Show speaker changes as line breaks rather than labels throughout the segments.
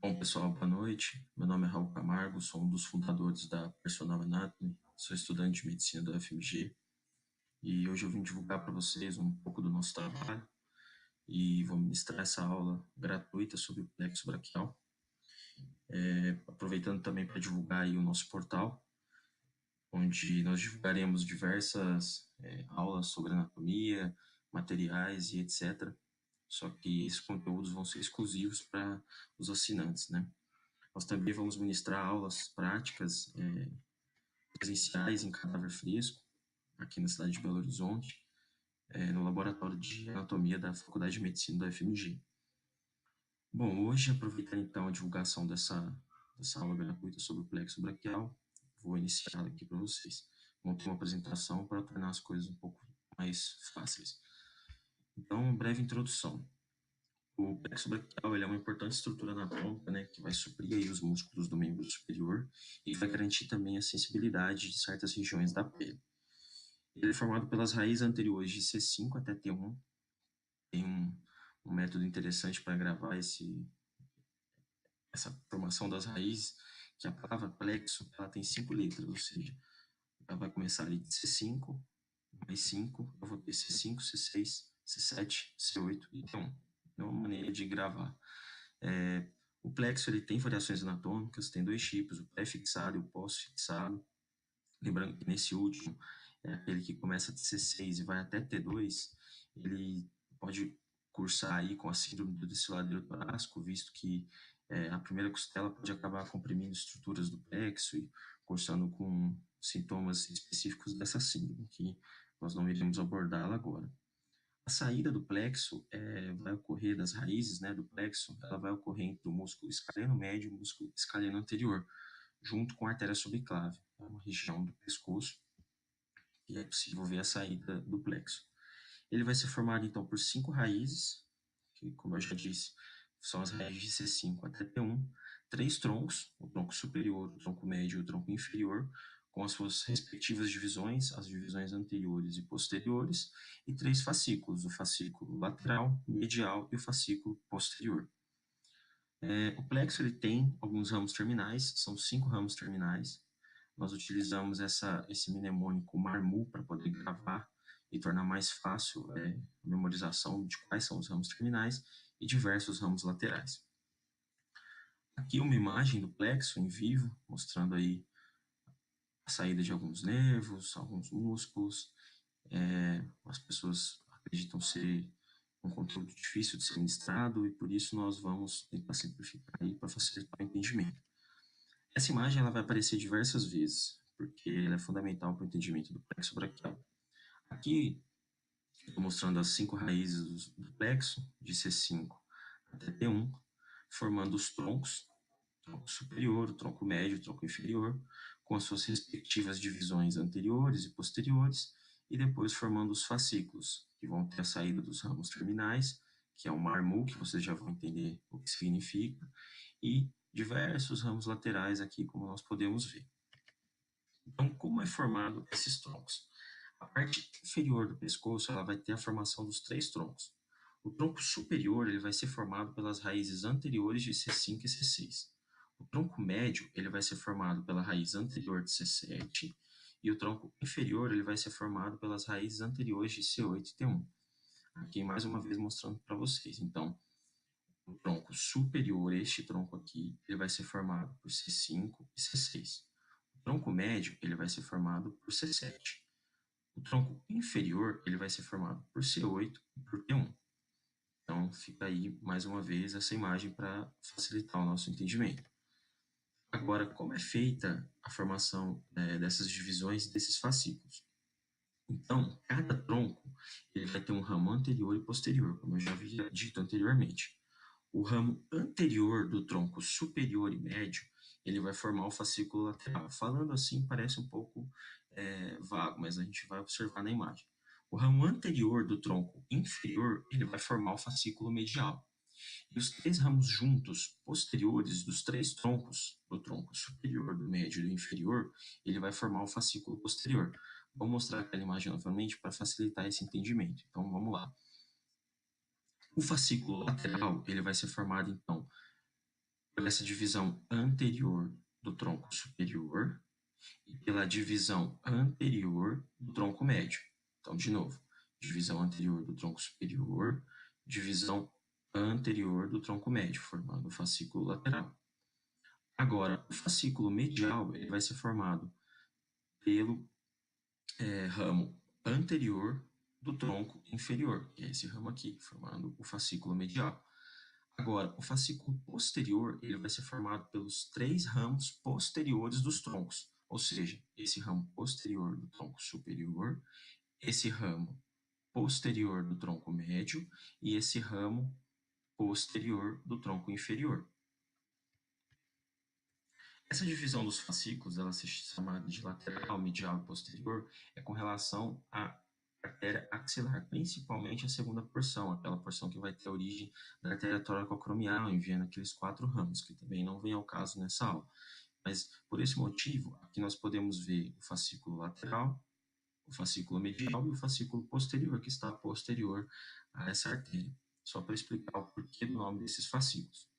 Bom, pessoal, boa noite. Meu nome é Raul Camargo, sou um dos fundadores da Personal Anatomy, sou estudante de medicina da UFMG e hoje eu vim divulgar para vocês um pouco do nosso trabalho e vou ministrar essa aula gratuita sobre o plexo braquial, aproveitando também para divulgar aí o nosso portal, onde nós divulgaremos diversas aulas sobre anatomia, materiais e etc. Só que esses conteúdos vão ser exclusivos para os assinantes, né? Nós também vamos ministrar aulas práticas presenciais em cadáver fresco, aqui na cidade de Belo Horizonte, no laboratório de anatomia da Faculdade de Medicina da UFMG. Bom, hoje, aproveitando então a divulgação dessa aula gratuita sobre o plexo braquial, vou iniciar aqui para vocês. Montei uma apresentação para tornar as coisas um pouco mais fáceis. Então, uma breve introdução. O plexo braquial ele é uma importante estrutura anatômica, né, que vai suprir aí os músculos do membro superior e vai garantir também a sensibilidade de certas regiões da pele. Ele é formado pelas raízes anteriores de C5 até T1. Tem um método interessante para gravar essa formação das raízes, que a palavra plexo ela tem 5 letras, ou seja, ela vai começar ali de C5, mais 5, eu vou ter C5, C6, C7, C8 e T1. É uma maneira de gravar. O plexo ele tem variações anatômicas, tem dois tipos, o pré-fixado e o pós-fixado. Lembrando que nesse último, aquele que começa de C6 e vai até T2, ele pode cursar aí com a síndrome do desfiladeiro torácico, visto que a primeira costela pode acabar comprimindo estruturas do plexo e cursando com sintomas específicos dessa síndrome, que nós não iremos abordá-la agora. A saída do plexo vai ocorrer das raízes, né, do plexo, ela vai ocorrer entre o músculo escaleno médio e o músculo escaleno anterior, junto com a artéria subclave, é uma região do pescoço, e é possível ver a saída do plexo. Ele vai ser formado, então, por 5 raízes, que, como eu já disse, são as raízes de C5 até T1, 3 troncos, o tronco superior, o tronco médio e o tronco inferior, com as suas respectivas divisões, as divisões anteriores e posteriores, e 3 fascículos, o fascículo lateral, medial e o fascículo posterior. O plexo ele tem alguns ramos terminais, são 5 ramos terminais. Nós utilizamos esse mnemônico MARMU para poder gravar e tornar mais fácil a memorização de quais são os ramos terminais e diversos ramos laterais. Aqui uma imagem do plexo em vivo, mostrando aí a saída de alguns nervos, alguns músculos. As pessoas acreditam ser um conteúdo difícil de ser ministrado e por isso nós vamos tentar simplificar aí para facilitar o entendimento. Essa imagem ela vai aparecer diversas vezes, porque ela é fundamental para o entendimento do plexo braquial. Aqui, estou mostrando as 5 raízes do plexo, de C5 até T1, formando os troncos, o tronco superior, o tronco médio, o tronco inferior, com as suas respectivas divisões anteriores e posteriores, e depois formando os fascículos, que vão ter a saída dos ramos terminais, que é o marmu, que vocês já vão entender o que significa, e diversos ramos laterais aqui, como nós podemos ver. Então, como é formado esses troncos? A parte inferior do pescoço ela vai ter a formação dos 3 troncos. O tronco superior ele vai ser formado pelas raízes anteriores de C5 e C6. O tronco médio ele vai ser formado pela raiz anterior de C7 e o tronco inferior ele vai ser formado pelas raízes anteriores de C8 e T1. Aqui mais uma vez mostrando para vocês. Então, o tronco superior, este tronco aqui, ele vai ser formado por C5 e C6. O tronco médio ele vai ser formado por C7. O tronco inferior ele vai ser formado por C8 e por T1. Então, fica aí, mais uma vez, essa imagem para facilitar o nosso entendimento. Agora, como é feita a formação dessas divisões, desses fascículos? Então, cada tronco ele vai ter um ramo anterior e posterior, como eu já havia dito anteriormente. O ramo anterior do tronco superior e médio, ele vai formar o fascículo lateral. Falando assim, parece um pouco vago, mas a gente vai observar na imagem. O ramo anterior do tronco inferior, ele vai formar o fascículo medial. E os 3 ramos juntos, posteriores dos 3 troncos, do tronco superior, do médio e do inferior, ele vai formar o fascículo posterior. Vou mostrar aquela imagem novamente para facilitar esse entendimento. Então, vamos lá. O fascículo lateral, ele vai ser formado, então, por essa divisão anterior do tronco superior e pela divisão anterior do tronco médio. Então, de novo, divisão anterior do tronco superior, divisão anterior do tronco médio, formando o fascículo lateral. Agora, o fascículo medial ele vai ser formado pelo ramo anterior do tronco inferior, que é esse ramo aqui, formando o fascículo medial. Agora, o fascículo posterior ele vai ser formado pelos 3 ramos posteriores dos troncos, ou seja, esse ramo posterior do tronco superior, esse ramo posterior do tronco médio e esse ramo posterior do tronco inferior. Essa divisão dos fascículos, ela se chama de lateral, medial e posterior, é com relação à artéria axilar, principalmente a segunda porção, aquela porção que vai ter a origem da artéria toracocromial, enviando aqueles 4 ramos, que também não vem ao caso nessa aula. Mas, por esse motivo, aqui nós podemos ver o fascículo lateral, o fascículo medial e o fascículo posterior, que está posterior a essa artéria. Só para explicar o porquê do nome desses fascículos.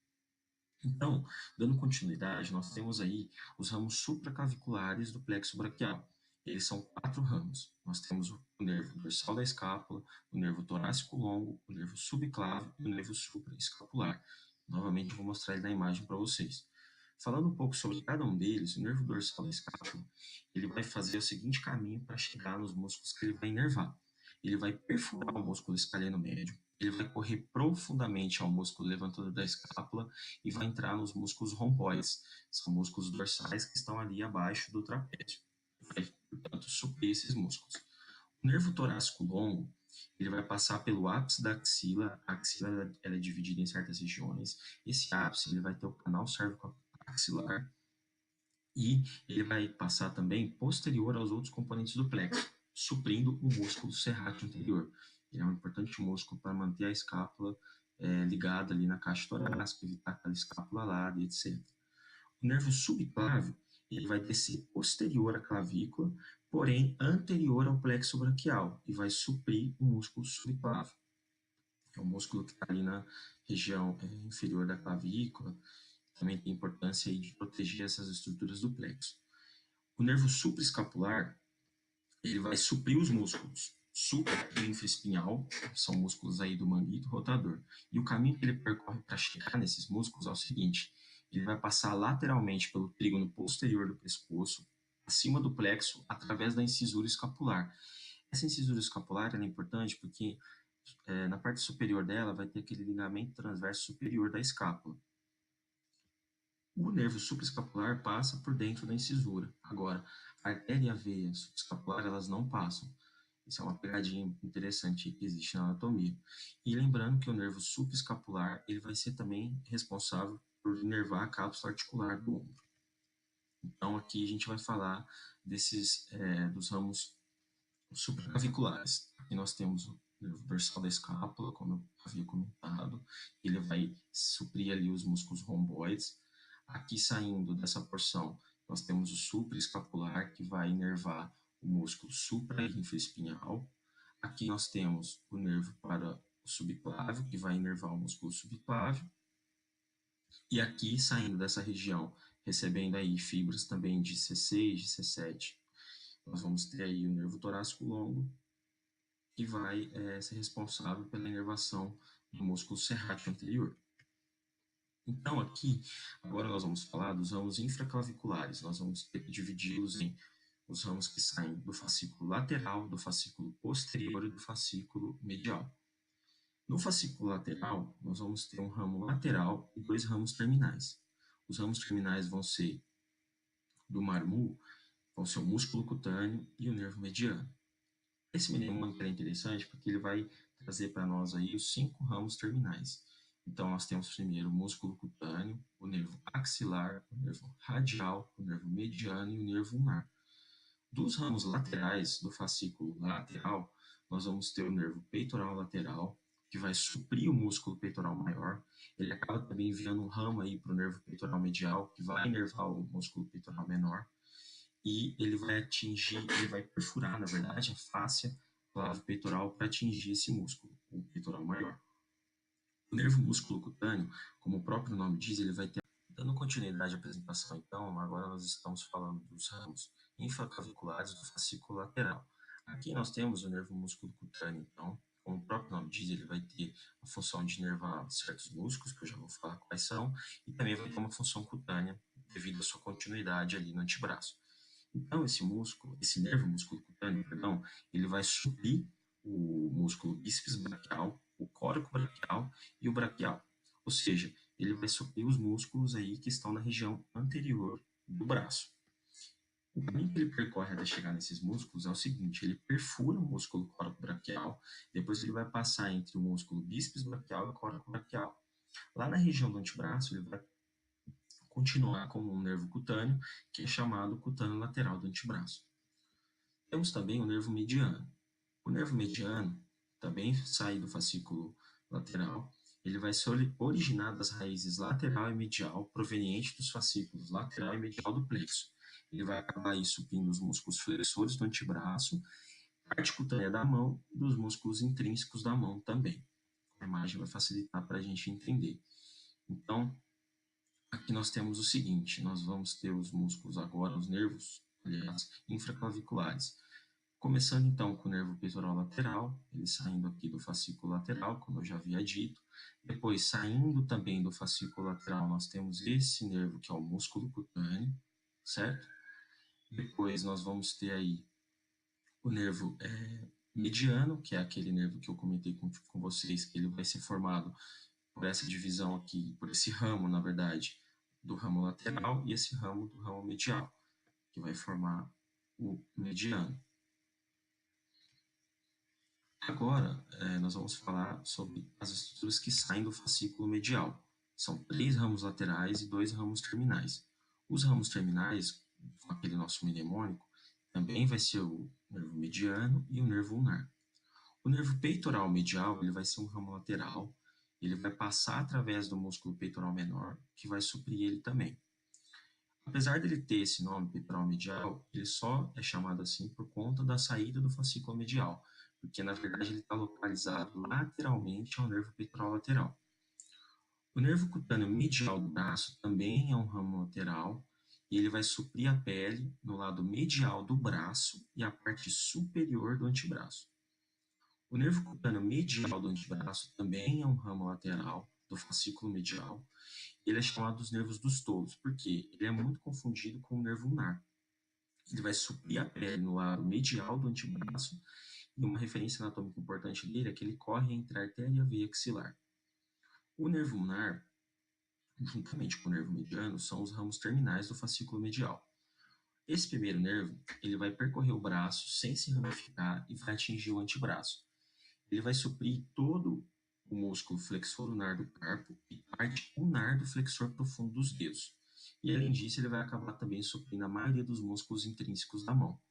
Então, dando continuidade, nós temos aí os ramos supraclaviculares do plexo braquial. Eles são 4 ramos. Nós temos o nervo dorsal da escápula, o nervo torácico longo, o nervo subclávio e o nervo supraescapular. Novamente, eu vou mostrar ele na imagem para vocês. Falando um pouco sobre cada um deles, o nervo dorsal da escápula, ele vai fazer o seguinte caminho para chegar nos músculos que ele vai inervar. Ele vai perfurar o músculo escaleno médio, ele vai correr profundamente ao músculo levantador da escápula e vai entrar nos músculos romboides. São músculos dorsais que estão ali abaixo do trapézio. Vai, portanto, suprir esses músculos. O nervo torácico longo, ele vai passar pelo ápice da axila. A axila ela é dividida em certas regiões. Esse ápice ele vai ter o canal cérvico-axilar e ele vai passar também posterior aos outros componentes do plexo, suprindo o músculo serrátil anterior. Ele é um importante músculo para manter a escápula ligada ali na caixa torácica, evitar aquela escápula alada, etc. O nervo subclávio ele vai descer posterior à clavícula, porém anterior ao plexo braquial, e vai suprir o músculo subclávio. É um músculo que está ali na região inferior da clavícula, também tem importância aí de proteger essas estruturas do plexo. O nervo supraescapular ele vai suprir os músculos supra e infraespinhal, são músculos aí do manguito rotador. E o caminho que ele percorre para chegar nesses músculos é o seguinte: ele vai passar lateralmente pelo trígono posterior do pescoço, acima do plexo, através da incisura escapular. Essa incisura escapular é importante porque na parte superior dela vai ter aquele ligamento transverso superior da escápula. O nervo supraescapular passa por dentro da incisura. Agora, a artéria e a veia subescapular, elas não passam. Isso é uma pegadinha interessante que existe na anatomia. E lembrando que o nervo supraescapular, ele vai ser também responsável por inervar a cápsula articular do ombro. Então, aqui a gente vai falar dos ramos supraclaviculares. Aqui nós temos o nervo dorsal da escápula, como eu havia comentado. Ele vai suprir ali os músculos romboides. Aqui saindo dessa porção, nós temos o supraescapular, que vai inervar o músculo supra e infraespinhal. Aqui nós temos o nervo para o subclávio, que vai inervar o músculo subclávio. E aqui, saindo dessa região, recebendo aí fibras também de C6, de C7, nós vamos ter aí o nervo torácico longo, que vai ser responsável pela inervação do músculo serrátil anterior. Então, aqui, agora nós vamos falar dos ramos infraclaviculares. Nós vamos ter que dividi-los em os ramos que saem do fascículo lateral, do fascículo posterior e do fascículo medial. No fascículo lateral, nós vamos ter um ramo lateral e 2 ramos terminais. Os ramos terminais vão ser do marmul, vão ser o músculo cutâneo e o nervo mediano. Esse nervo é interessante porque ele vai trazer para nós aí os 5 ramos terminais. Então, nós temos primeiro o músculo cutâneo, o nervo axilar, o nervo radial, o nervo mediano e o nervo ulnar. Dos ramos laterais do fascículo lateral, nós vamos ter o nervo peitoral lateral, que vai suprir o músculo peitoral maior. Ele acaba também enviando um ramo aí para o nervo peitoral medial, que vai inervar o músculo peitoral menor. E ele vai perfurar, na verdade, a fáscia clave peitoral para atingir esse músculo, o peitoral maior. O nervo músculo cutâneo, como o próprio nome diz, ele vai ter Dando continuidade à apresentação, então, agora nós estamos falando dos ramos infraclaviculares do fascículo lateral. Aqui nós temos o nervo músculo cutâneo, então, como o próprio nome diz, ele vai ter a função de inervar certos músculos, que eu já vou falar quais são, e também vai ter uma função cutânea, devido à sua continuidade ali no antebraço. Então, esse nervo músculo cutâneo, perdão, ele vai suprir o músculo bíceps braquial, o córaco braquial e o braquial. Ou seja, ele vai suprir os músculos aí que estão na região anterior do braço. O caminho que ele percorre até chegar nesses músculos é o seguinte: ele perfura o músculo córaco braquial, depois ele vai passar entre o músculo bíceps braquial e o córaco braquial. Lá na região do antebraço, ele vai continuar com um nervo cutâneo, que é chamado cutâneo lateral do antebraço. Temos também o nervo mediano. O nervo mediano também sai do fascículo lateral. Ele vai se originar das raízes lateral e medial, proveniente dos fascículos lateral e medial do plexo. Ele vai acabar aí suprindo os músculos flexores do antebraço, parte cutânea da mão e dos músculos intrínsecos da mão também. A imagem vai facilitar para a gente entender. Então, aqui nós temos o seguinte: nós vamos ter os músculos agora, os nervos, aliás, infraclaviculares. Começando então com o nervo peitoral lateral, ele saindo aqui do fascículo lateral, como eu já havia dito. Depois, saindo também do fascículo lateral, nós temos esse nervo que é o músculo cutâneo, certo? Depois nós vamos ter aí o nervo mediano, que é aquele nervo que eu comentei com vocês, que ele vai ser formado por essa divisão aqui, por esse ramo, na verdade, do ramo lateral e esse ramo do ramo medial, que vai formar o mediano. Agora, nós vamos falar sobre as estruturas que saem do fascículo medial. São 3 ramos laterais e 2 ramos terminais. Os ramos terminais, com aquele nosso mnemônico, também vai ser o nervo mediano e o nervo ulnar. O nervo peitoral medial, ele vai ser um ramo lateral, ele vai passar através do músculo peitoral menor, que vai suprir ele também. Apesar dele ter esse nome, peitoral medial, ele só é chamado assim por conta da saída do fascículo medial, porque na verdade ele está localizado lateralmente ao nervo peitoral lateral. O nervo cutâneo medial do braço também é um ramo lateral, e ele vai suprir a pele no lado medial do braço e a parte superior do antebraço. O nervo cutâneo medial do antebraço também é um ramo lateral do fascículo medial. Ele é chamado dos nervos dos touros, porque ele é muito confundido com o nervo ulnar. Ele vai suprir a pele no lado medial do antebraço, e uma referência anatômica importante dele é que ele corre entre a artéria e a veia axilar. O nervo ulnar, juntamente com o nervo mediano, são os ramos terminais do fascículo medial. Esse primeiro nervo, ele vai percorrer o braço sem se ramificar e vai atingir o antebraço. Ele vai suprir todo o músculo flexor ulnar do carpo e parte ulnar do flexor profundo dos dedos. E além disso, ele vai acabar também suprindo a maioria dos músculos intrínsecos da mão.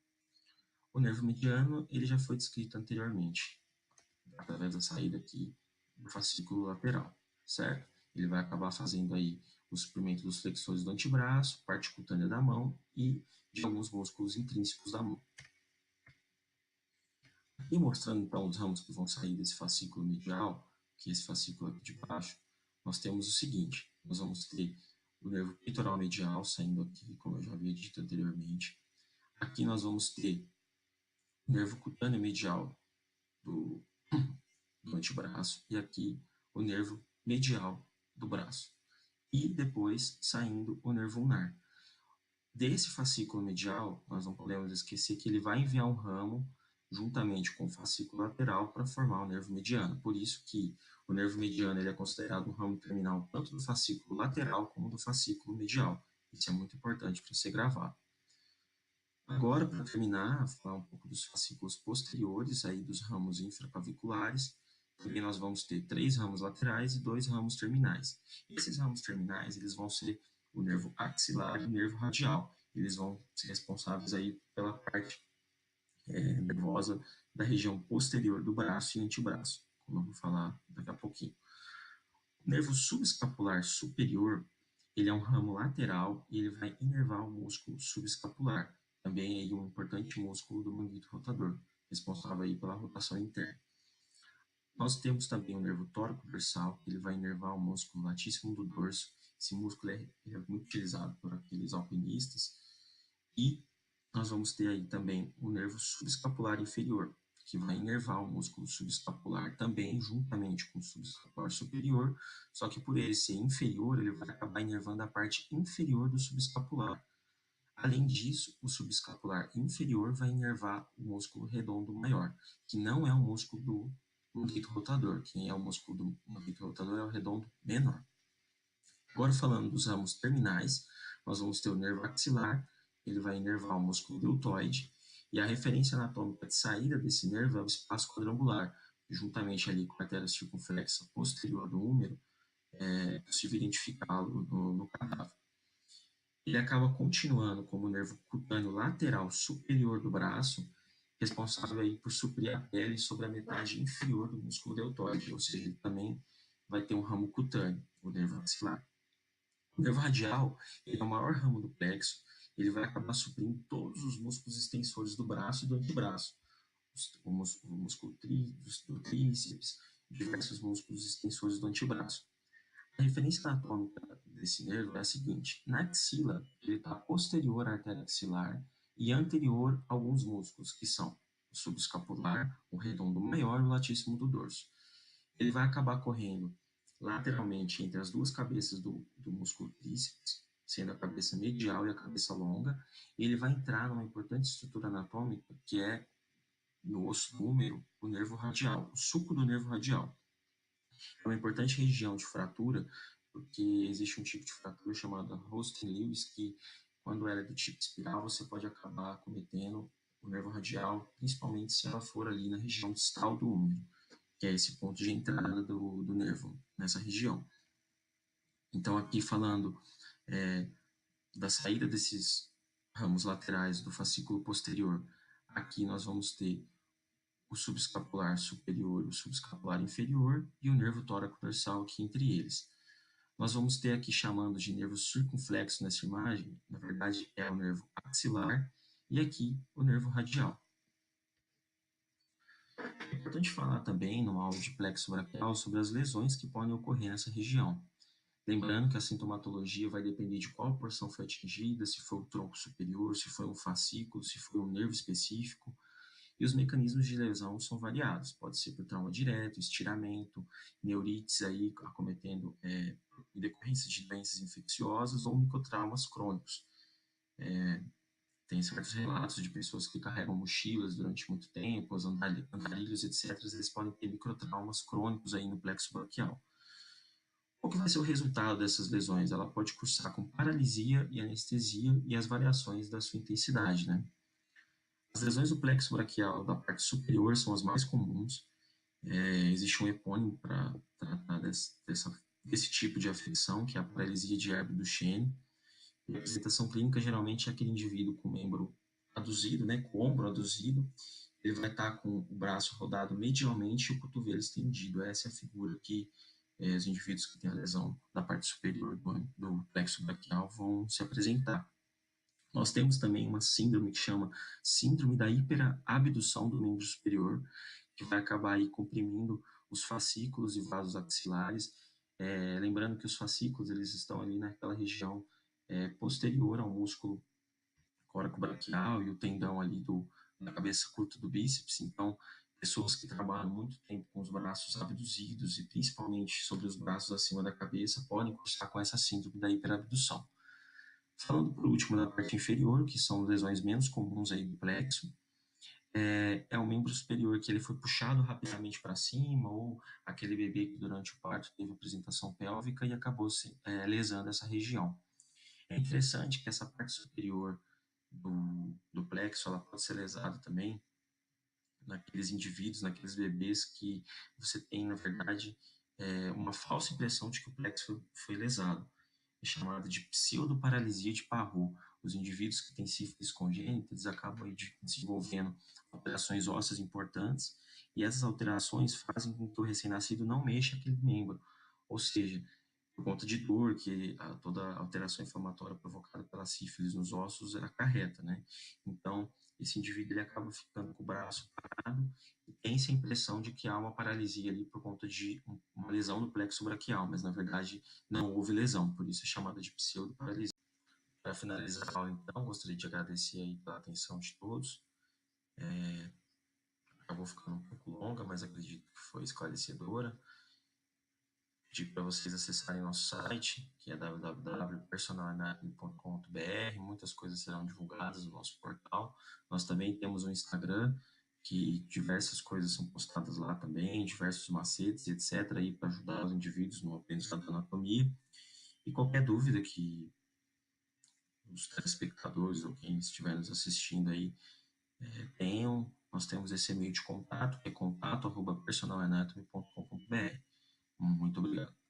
O nervo mediano, ele já foi descrito anteriormente, através da saída aqui do fascículo lateral, certo? Ele vai acabar fazendo aí o suprimento dos flexores do antebraço, parte cutânea da mão e de alguns músculos intrínsecos da mão. E mostrando então os ramos que vão sair desse fascículo medial, que é esse fascículo aqui de baixo, nós temos o seguinte: nós vamos ter o nervo peitoral medial saindo aqui, como eu já havia dito anteriormente. Aqui nós vamos ter o nervo cutâneo medial do antebraço e aqui o nervo medial do braço. E depois saindo o nervo ulnar. Desse fascículo medial, nós não podemos esquecer que ele vai enviar um ramo juntamente com o fascículo lateral para formar o nervo mediano. Por isso que o nervo mediano ele é considerado um ramo terminal tanto do fascículo lateral como do fascículo medial. Isso é muito importante para ser gravado. Agora, para terminar, falar um pouco dos fascículos posteriores, aí dos ramos infraclaviculares. Também nós vamos ter 3 ramos laterais e 2 ramos terminais. Esses ramos terminais eles vão ser o nervo axilar e o nervo radial. Eles vão ser responsáveis aí pela parte nervosa da região posterior do braço e antebraço, como eu vou falar daqui a pouquinho. O nervo subescapular superior, ele é um ramo lateral e ele vai inervar o músculo subescapular, também aí um importante músculo do manguito rotador, responsável aí pela rotação interna. Nós temos também o nervo tóraco dorsal, que ele vai inervar o músculo latíssimo do dorso, Esse músculo é muito utilizado por aqueles alpinistas. E nós vamos ter aí também o nervo subescapular inferior, que vai inervar o músculo subescapular também, juntamente com o subescapular superior, só que por ele ser inferior, ele vai acabar inervando a parte inferior do subescapular. Além disso, o subescapular inferior vai inervar o músculo redondo maior, que não é o músculo do manguito rotador. Quem é o músculo do manguito rotador é o redondo menor. Agora, falando dos ramos terminais, nós vamos ter o nervo axilar, ele vai inervar o músculo deltoide, e a referência anatômica de saída desse nervo é o espaço quadrangular, juntamente ali com a artéria circunflexa posterior do húmero, é possível identificá-lo no cadáver. Ele acaba continuando como nervo cutâneo lateral superior do braço, responsável aí por suprir a pele sobre a metade inferior do músculo deltoide, ou seja, ele também vai ter um ramo cutâneo, o nervo axilar. O nervo radial, ele é o maior ramo do plexo, ele vai acabar suprindo todos os músculos extensores do braço e do antebraço, o músculo do tríceps, diversos músculos extensores do antebraço. A referência anatômica desse nervo é a seguinte: na axila, ele está posterior à artéria axilar e anterior a alguns músculos, que são o subescapular, o redondo maior e o latíssimo do dorso. Ele vai acabar correndo lateralmente entre as duas cabeças do músculo tríceps, sendo a cabeça medial e a cabeça longa, e ele vai entrar numa importante estrutura anatômica, que é, no osso do húmero, o nervo radial, o suco do nervo radial. É uma importante região de fratura, porque existe um tipo de fratura chamada Holstein-Lewis, que, quando ela é do tipo espiral, você pode acabar cometendo o nervo radial, principalmente se ela for ali na região distal do húmero, que é esse ponto de entrada do nervo nessa região. Então, aqui falando da saída desses ramos laterais do fascículo posterior, aqui nós vamos ter o subescapular superior e o subescapular inferior e o nervo tóraco-dorsal aqui entre eles. Nós vamos ter aqui, chamando de nervo circunflexo nessa imagem, na verdade é o nervo axilar, e aqui o nervo radial. É importante falar também, no aula de plexo braquial, sobre as lesões que podem ocorrer nessa região. Lembrando que a sintomatologia vai depender de qual porção foi atingida, se foi o tronco superior, se foi um fascículo, se foi um nervo específico. E os mecanismos de lesão são variados. Pode ser por trauma direto, estiramento, neurites aí acometendo em decorrência de doenças infecciosas ou microtraumas crônicos. Tem certos relatos de pessoas que carregam mochilas durante muito tempo, os andarilhos, etc. Eles podem ter microtraumas crônicos aí no plexo braquial. Qual que vai ser o resultado dessas lesões? Ela pode cursar com paralisia e anestesia e as variações da sua intensidade, né? As lesões do plexo braquial da parte superior são as mais comuns. Existe um epônimo para tratar desse tipo de afecção, que é a paralisia de Erbe-Duchenne. A apresentação clínica geralmente é aquele indivíduo com o membro aduzido, né, com o ombro aduzido. Ele vai estar com o braço rodado medialmente e o cotovelo estendido. Essa é a figura que os indivíduos que têm a lesão da parte superior do plexo braquial vão se apresentar. Nós temos também uma síndrome que chama síndrome da hiperabdução do membro superior, que vai acabar aí comprimindo os fascículos e vasos axilares. Lembrando que os fascículos eles estão ali naquela região posterior ao músculo coracobraquial e o tendão ali da cabeça curta do bíceps. Então, pessoas que trabalham muito tempo com os braços abduzidos e principalmente sobre os braços acima da cabeça podem cursar com essa síndrome da hiperabdução. Falando por último da parte inferior, que são lesões menos comuns aí do plexo, é o membro superior que ele foi puxado rapidamente para cima, ou aquele bebê que durante o parto teve apresentação pélvica e acabou lesando essa região. É interessante que essa parte superior do plexo, ela pode ser lesada também naqueles indivíduos, naqueles bebês que você tem, na verdade, uma falsa impressão de que o plexo foi lesado. É chamada de pseudoparalisia de Parrot. Os indivíduos que têm sífilis congênita, eles acabam aí desenvolvendo alterações ósseas importantes, e essas alterações fazem com que o recém-nascido não mexa aquele membro, ou seja, por conta de dor que toda a alteração inflamatória provocada pela sífilis nos ossos acarreta, né? Então, esse indivíduo ele acaba ficando com o braço parado e tem essa impressão de que há uma paralisia ali por conta de uma lesão no plexo braquial, mas na verdade não houve lesão, por isso é chamada de pseudoparalisia. Para finalizar a aula, então, gostaria de agradecer aí pela atenção de todos. Acabou ficando um pouco longa, mas acredito que foi esclarecedora. Pedir para vocês acessarem nosso site, que é www.personalanatomy.com.br. Muitas coisas serão divulgadas no nosso portal. Nós também temos um Instagram, que diversas coisas são postadas lá também, diversos macetes, etc., aí para ajudar os indivíduos no aprendizado da anatomia. E qualquer dúvida que os telespectadores ou quem estiver nos assistindo aí tenham, nós temos esse e-mail de contato, que é contato@personalanatomy.com.br. Muito obrigado.